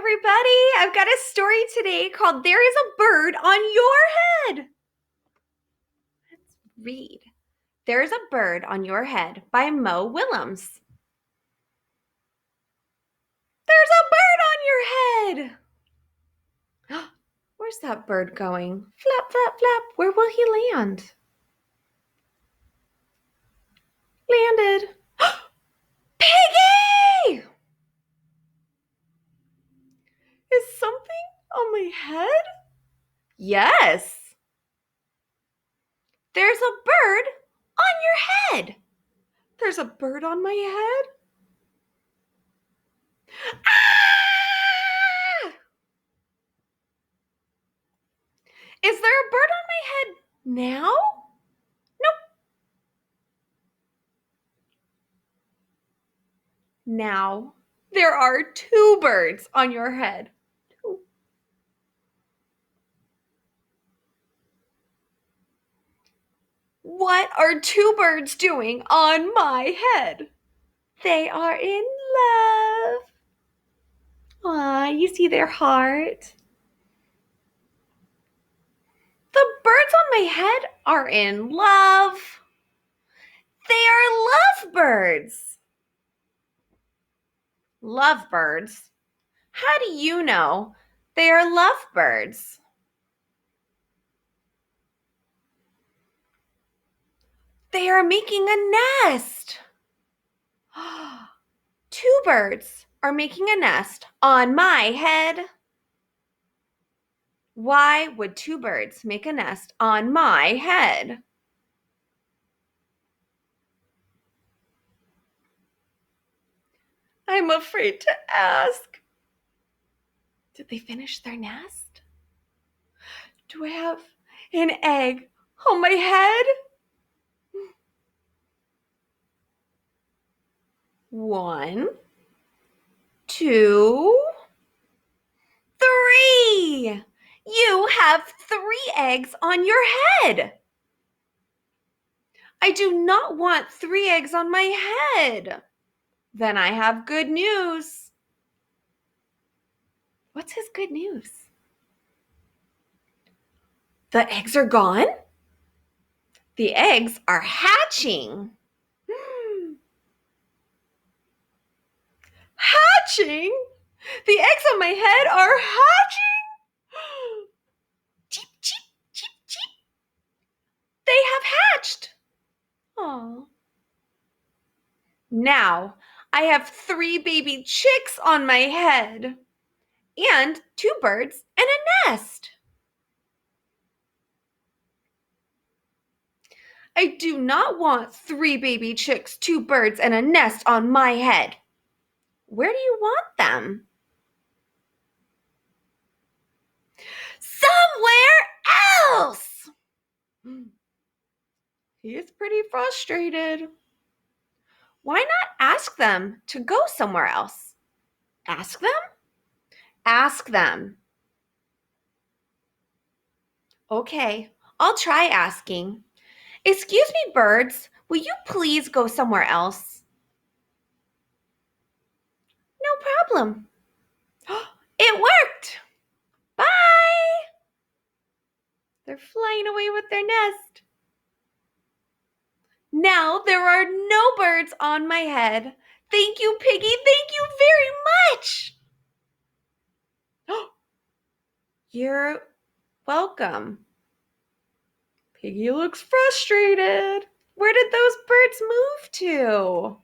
everybody. I've got a story today called There is a Bird on Your Head. Let's read. There's a Bird on Your Head by Mo Willems. There's a bird on your head. Where's that bird going? Flap, flap, flap. Where will he land? Landed. Piggy! Is something on my head? Yes. There's a bird on your head. There's a bird on my head? Ah! Is there a bird on my head now? Nope. Now there are two birds on your head. Two. What are two birds doing on my head? They are in love. Aw, you see their heart? The birds on my head are in love. They are lovebirds. Lovebirds? How do you know they are lovebirds? They are making a nest. Two birds are making a nest on my head. Why would two birds make a nest on my head? I'm afraid to ask. Did they finish their nest? Do I have an egg on my head? 1, 2, 3. You have 3 eggs on your head. I do not want 3 eggs on my head. Then I have good news. What's his good news? The eggs are gone? The eggs are hatching. Hatching? The eggs on my head are hatching? Cheep, cheep, cheep, cheep. They have hatched. Aww. Now I have 3 baby chicks on my head and 2 birds and a nest. I do not want 3 baby chicks, 2 birds, and a nest on my head. Where do you want them? Somewhere else! He is pretty frustrated. Why not ask them to go somewhere else? Ask them? Ask them. Okay, I'll try asking. Excuse me, birds, will you please go somewhere else? No problem. It worked! Bye! They're flying away with their nest. Now there are no birds on my head. Thank you, Piggy. Thank you very much. You're welcome. Piggy looks frustrated. Where did those birds move to?